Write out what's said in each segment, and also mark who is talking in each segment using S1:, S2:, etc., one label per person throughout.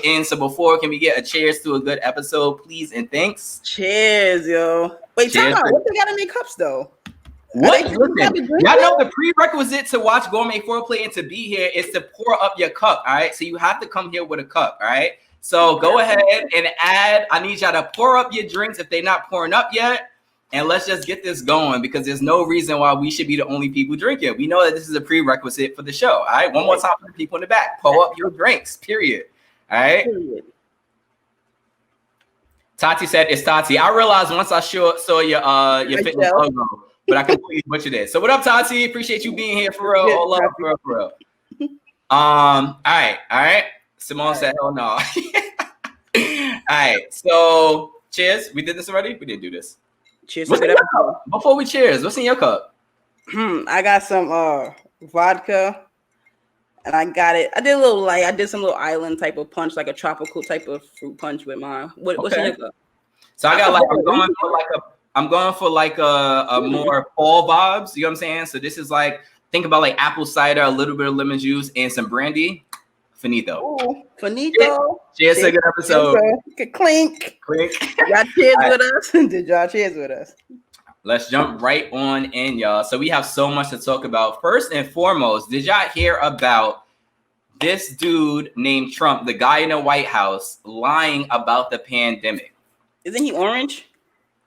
S1: in. So before, can we get a cheers to a good episode, please, and thanks?
S2: Cheers, yo. Wait,
S1: Cheers.
S2: time out. What they got in their cups though?
S1: What? Listen, y'all know the prerequisite to watch Gourmet Foreplay and to be here is to pour up your cup. All right, so you have to come here with a cup. All right, so go ahead and add. I need y'all to pour up your drinks if they're not pouring up yet. And let's just get this going because there's no reason why we should be the only people drinking. We know that this is a prerequisite for the show. All right, one more time for the people in the back. Pour up your drinks, period. All right. Period. Tati said it's Tati. I realized once I saw your fitness logo, but I completely butchered it. So what up, Tati? Appreciate you being here for real. All love, for real. All right. Simone said hell no. All right, so cheers. We did this already? We didn't do this.
S2: Cheers.
S1: Before we cheers, what's in your cup?
S2: I got some vodka, and I got it. I did some little island type of punch, like a tropical type of fruit punch with mine. What's in your cup?
S1: So I got I'm going for a more fall vibes. You know what I'm saying? So this is think about apple cider, a little bit of lemon juice, and some brandy. Finito.
S2: Ooh, finito.
S1: Cheers to a good episode.
S2: Clink. Y'all cheers with us? Did y'all cheers with us?
S1: Let's jump right on in, y'all. So we have so much to talk about. First and foremost, did y'all hear about this dude named Trump, the guy in the White House, lying about the pandemic?
S2: Isn't he orange?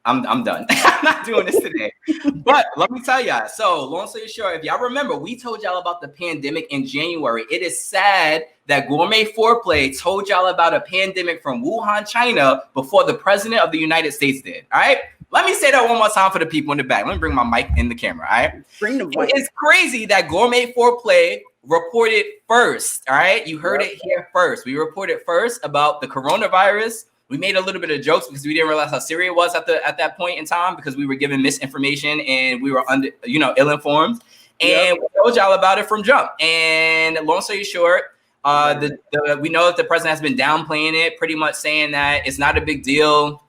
S1: I'm done. I'm not doing this today. But let me tell y'all. So long story short, if y'all remember, we told y'all about the pandemic in January. It is sad that Gourmet Foreplay told y'all about a pandemic from Wuhan, China, before the president of the United States did. All right. Let me say that one more time for the people in the back. Let me bring my mic in the camera. All right.
S2: Bring the mic.
S1: It's crazy that Gourmet Foreplay reported first. All right. You heard it here first. We reported first about the coronavirus. We made a little bit of jokes because we didn't realize how serious it was at that point in time because we were given misinformation and we were ill-informed. And we told y'all about it from jump. And long story short, we know that the president has been downplaying it, pretty much saying that it's not a big deal.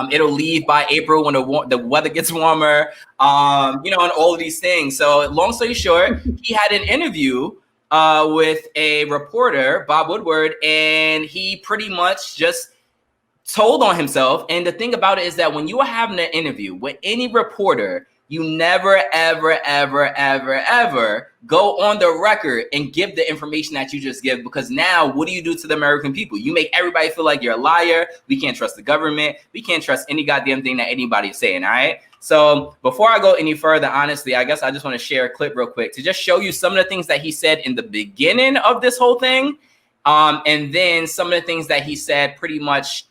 S1: It'll leave by April when the weather gets warmer, and all of these things. So long story short, he had an interview with a reporter, Bob Woodward, and he pretty much just told on himself. And the thing about it is that when you are having an interview with any reporter, you never, ever, ever, ever, ever go on the record and give the information that you just give, because now what do you do to the American people? You make everybody feel like you're a liar. We can't trust the government. We can't trust any goddamn thing that anybody's saying. All right. So before I go any further, honestly, I guess I just want to share a clip real quick to just show you some of the things that he said in the beginning of this whole thing. And then some of the things that he said pretty much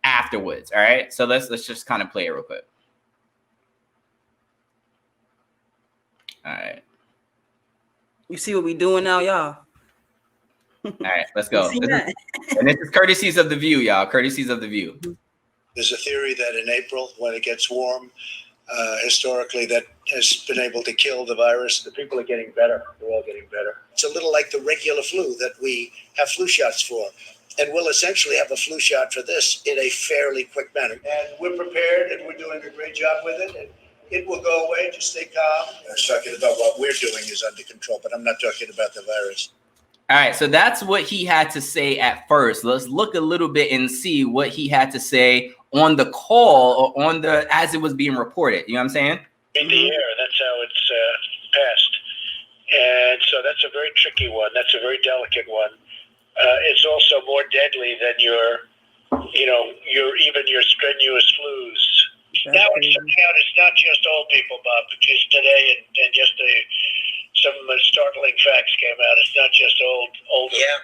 S1: afterwards. All right. So let's just kind of play it real quick. All right.
S2: You see what we doing now, y'all?
S1: All right, let's go. And this is courtesies of the View, y'all. Courtesies of the View.
S3: There's a theory that in April, when it gets warm, historically, that has been able to kill the virus. The people are getting better. They're all getting better. It's a little like the regular flu that we have flu shots for. And we'll essentially have a flu shot for this in a fairly quick manner. And we're prepared, and we're doing a great job with it. And it will go away. Just stay calm. I was talking about what we're doing is under control, but I'm not talking about the virus.
S1: All right, so that's what he had to say at first. Let's look a little bit and see what he had to say on the call or as it was being reported. You know what I'm saying?
S3: In the air, that's how it's passed. And so that's a very tricky one. That's a very delicate one. It's also more deadly than your strenuous flus. Now it's turning out it's not just old people, Bob, because today and yesterday some startling facts came out. It's not just older. Yeah,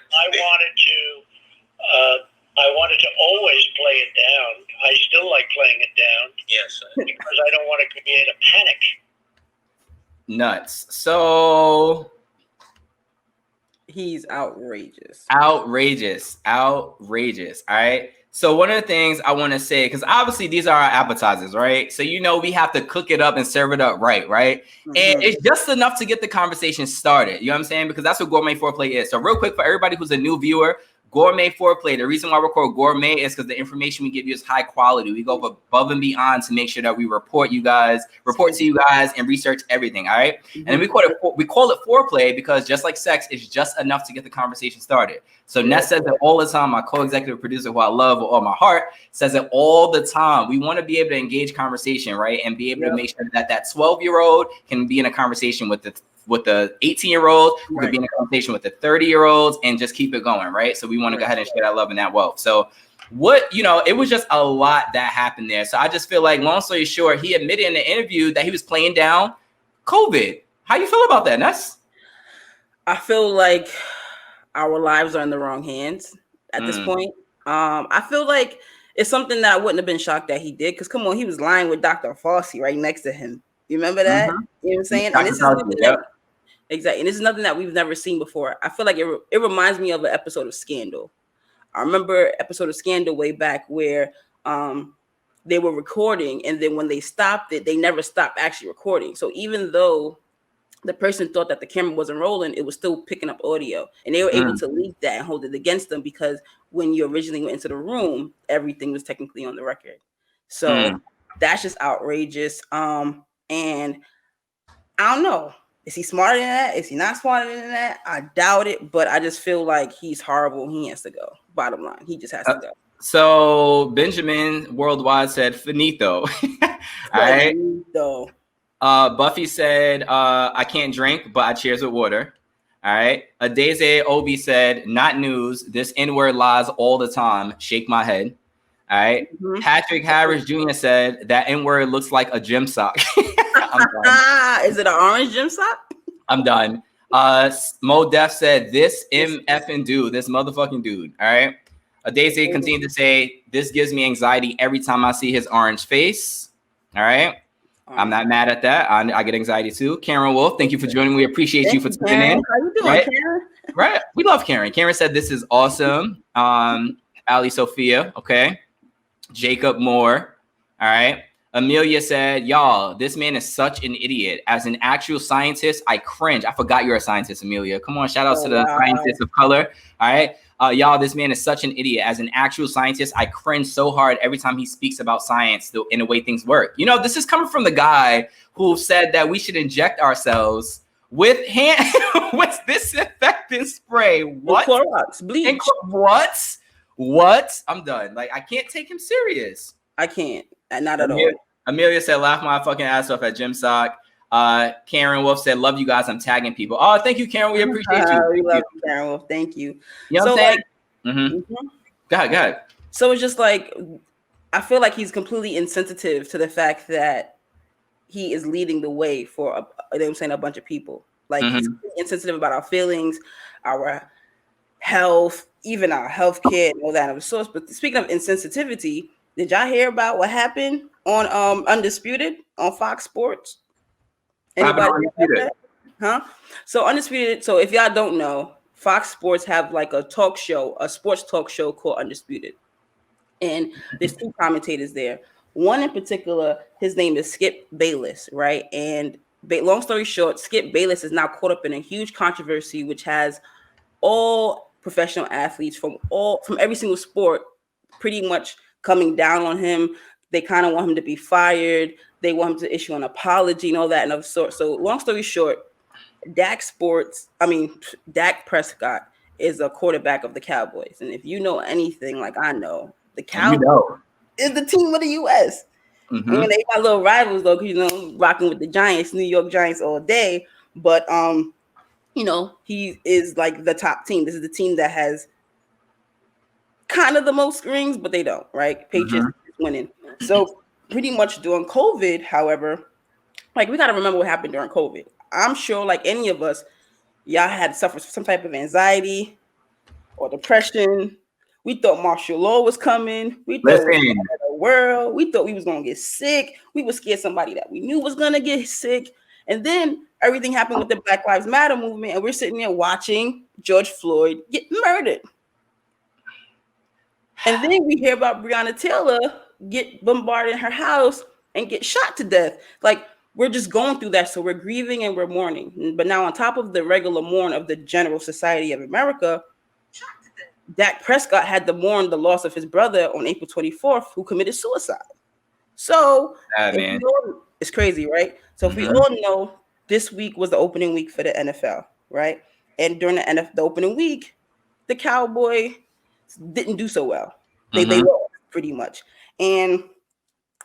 S3: I wanted to always play it down. I still like playing it down. Yes. Because I don't want to create a panic.
S1: Nuts. So
S2: he's outrageous.
S1: Outrageous. All right. So one of the things I want to say, because obviously these are our appetizers, right? So, we have to cook it up and serve it up right? Mm-hmm. And it's just enough to get the conversation started. You know what I'm saying? Because that's what Gourmet Foreplay is. So real quick, for everybody who's a new viewer, gourmet foreplay. The reason why we're called gourmet is because the information we give you is high quality. We go above and beyond to make sure that we report to you guys, and research everything. All right. And then we call it foreplay because just like sex, it's just enough to get the conversation started. So Ness says it all the time. My co-executive producer, who I love with all my heart, says it all the time. We want to be able to engage conversation, right? And be able to make sure that 12-year-old can be in a conversation with the 18-year-old, who could be in a conversation with the 30-year-olds, and just keep it going, right? So we want to go ahead and share that love and that wealth. So it was just a lot that happened there. So I just feel like, long story short, he admitted in the interview that he was playing down COVID. How you feel about that, Ness?
S2: I feel like our lives are in the wrong hands at this point. I feel like it's something that I wouldn't have been shocked that he did, because come on, he was lying with Dr. Fauci right next to him. You remember that? You know what I'm saying? And this is exactly. And this is nothing that we've never seen before. I feel like it reminds me of an episode of Scandal. I remember an episode of Scandal way back where they were recording, and then when they stopped it, they never stopped actually recording. So even though the person thought that the camera wasn't rolling, it was still picking up audio, and they were able to leak that and hold it against them, because when you originally went into the room, everything was technically on the record. So that's just outrageous. And I don't know. Is he smarter than that? Is he not smarter than that? I doubt it, but I just feel like he's horrible. He has to go. Bottom line, he just has to go.
S1: So Benjamin Worldwide said finito. All right.
S2: Finito.
S1: Buffy said, I can't drink, but I cheers with water. All right. Adeze Obi said, not news. This N-word lies all the time. Shake my head. All right. Patrick Harris Jr. said, that N-word looks like a gym sock.
S2: Is it an orange gym sock?
S1: I'm done. Mo Def said, this MFing dude, this motherfucking dude. All right. Adeze continued to say, this gives me anxiety every time I see his orange face. All right. I'm not mad at that. I get anxiety too. Karen Wolf, thank you for joining. We appreciate you for tuning in.
S2: How you doing, Karen?
S1: Right. We love Karen. Karen said this is awesome. Ali Sophia. Okay. Jacob Moore. All right. Amelia said, y'all, this man is such an idiot. As an actual scientist, I cringe. I forgot you're a scientist, Amelia. Come on. Shout out to the scientists of color. All right. Y'all, this man is such an idiot. As an actual scientist, I cringe so hard every time he speaks about science in the way things work. You know, this is coming from the guy who said that we should inject ourselves with with disinfectant spray. What?
S2: Clorox, bleach.
S1: What? I'm done. Like, I can't take him serious.
S2: I can't. Not at all.
S1: Amelia said, laugh my fucking ass off at Gym Sock. Karen Wolf said, love you guys. I'm tagging people. Oh, thank you, Karen. We appreciate you.
S2: We love you, Karen Wolf. Thank you.
S1: You know what I'm saying? Go ahead.
S2: So it's just like, I feel like he's completely insensitive to the fact that he is leading the way for a bunch of people. Like, he's insensitive about our feelings, our health, even our healthcare, and all that of the source. But speaking of insensitivity, did y'all hear about what happened on Undisputed on Fox Sports? Anybody? Huh? So Undisputed. So if y'all don't know, Fox Sports have like a sports talk show called Undisputed, and there's two commentators there. One in particular, his name is Skip Bayless, right? And long story short, Skip Bayless is now caught up in a huge controversy, which has all professional athletes from every single sport pretty much coming down on him. They kind of want him to be fired. They want him to issue an apology and all that and of sort. So long story short, Dak Prescott is a quarterback of the Cowboys. And if you know anything like I know, the Cowboys is the team of the U.S. I mean, they got little rivals though, because rocking with the Giants, New York Giants all day. But he is like the top team. This is the team that has kind of the most rings, but they don't, right? Patriots winning. So pretty much during COVID, however, like we got to remember what happened during COVID. I'm sure like any of us, y'all had suffered some type of anxiety or depression. We thought martial law was coming. We thought it was the world. We thought we was going to get sick. We were scared somebody that we knew was going to get sick. And then everything happened with the Black Lives Matter movement. And we're sitting there watching George Floyd get murdered. And then we hear about Breonna Taylor get bombarded in her house and get shot to death. Like, we're just going through that. So we're grieving and we're mourning. But now on top of the regular mourn of the general society of America, Dak Prescott had to mourn the loss of his brother on April 24th, who committed suicide. So it's crazy, right? So if we all know, this week was the opening week for the NFL, right? And during the opening week, the Cowboys didn't do so well. They lost pretty much. And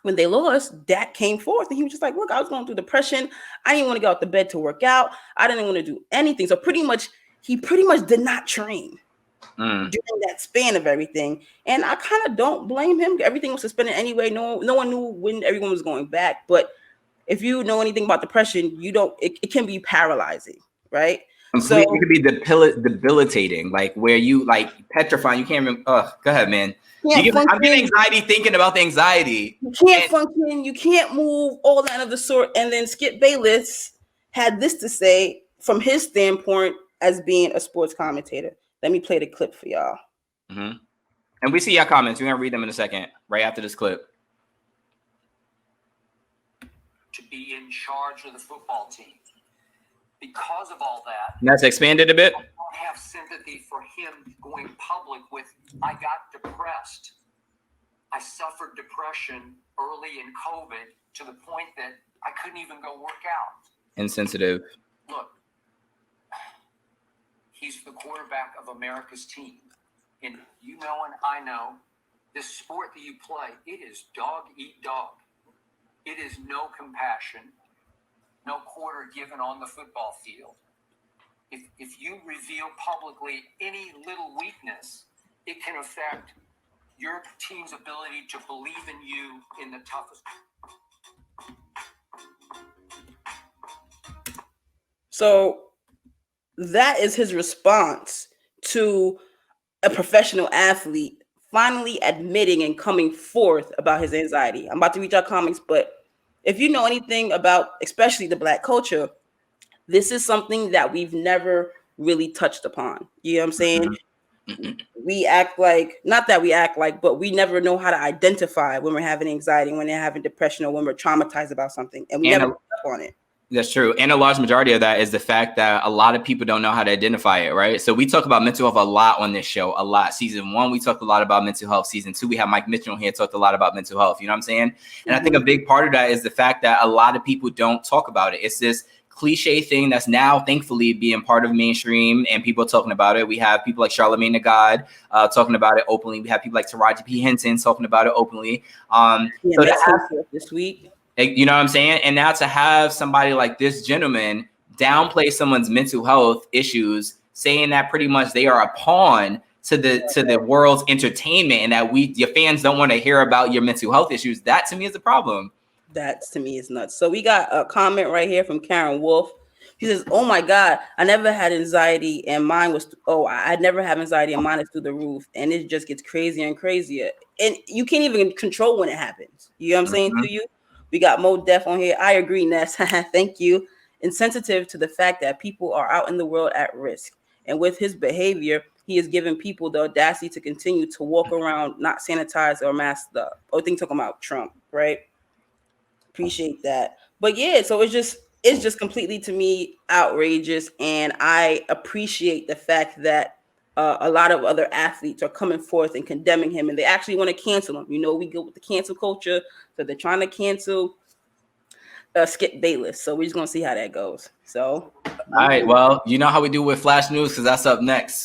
S2: when they lost, Dak came forth and he was just like, look, I was going through depression. I didn't want to get out the bed to work out. I didn't want to do anything. So he pretty much did not train during that span of everything. And I kind of don't blame him. Everything was suspended anyway. No one knew when everyone was going back. But if you know anything about depression, it can be paralyzing, right?
S1: So it could be debilitating, like where you like petrifying. You can't remember. Go ahead, man. I'm getting anxiety thinking about the anxiety.
S2: You can't function. You can't move. All that of the sort. And then Skip Bayless had this to say from his standpoint as being a sports commentator. Let me play the clip for y'all.
S1: And we see your comments. We're gonna read them in a second, right after this clip.
S4: To be in charge of the football team. Because of all that,
S1: and that's expanded a bit.
S4: I don't have sympathy for him going public with, I got depressed. I suffered depression early in COVID to the point that I couldn't even go work out.
S1: Insensitive.
S4: Look, he's the quarterback of America's team. And you know and I know, this sport that you play, it is dog eat dog. It is no compassion. No quarter given on the football field. If you reveal publicly any little weakness, it can affect your team's ability to believe in you in the toughest.
S2: So that is his response to a professional athlete finally admitting and coming forth about his anxiety. I'm about to read our comments, but if you know anything about, especially the Black culture, this is something that we've never really touched upon. You know what I'm saying? We act like, not that we act like, but we never know how to identify when we're having anxiety, when they're having depression, or when we're traumatized about something. And we never pick up on it.
S1: That's true. And a large majority of that is the fact that a lot of people don't know how to identify it, right? So we talk about mental health a lot on this show, a lot. Season 1, we talked a lot about mental health. Season 2, we have Mike Mitchell here, talked a lot about mental health. You know what I'm saying? And I think a big part of that is the fact that a lot of people don't talk about it. It's this cliche thing that's now thankfully being part of mainstream and people talking about it. We have people like Charlamagne the God talking about it openly. We have people like Taraji P. Henson talking about it openly.
S2: So this week.
S1: You know what I'm saying? And now to have somebody like this gentleman downplay someone's mental health issues, saying that pretty much they are a pawn to the world's entertainment and that your fans don't want to hear about your mental health issues, that to me is a problem.
S2: That to me is nuts. So we got a comment right here from Karen Wolf. She says, oh my God, I never had anxiety and mine was, I never have anxiety and mine is through the roof. And it just gets crazier and crazier. And you can't even control when it happens. You know what I'm saying to you? We got Mo Def on here. I agree, Ness. Thank you. Insensitive to the fact that people are out in the world at risk. And with his behavior, he is giving people the audacity to continue to walk around not sanitized or masked up. Oh, I think talking about Trump, right? Appreciate that. But yeah, so it's just completely to me outrageous. And I appreciate the fact that a lot of other athletes are coming forth and condemning him, and they actually want to cancel him. You know, we go with the cancel culture, so they're trying to cancel Skip Bayless. So we're just gonna see how that goes. So,
S1: all right. Well, you know how we do with Flash News, because that's up next.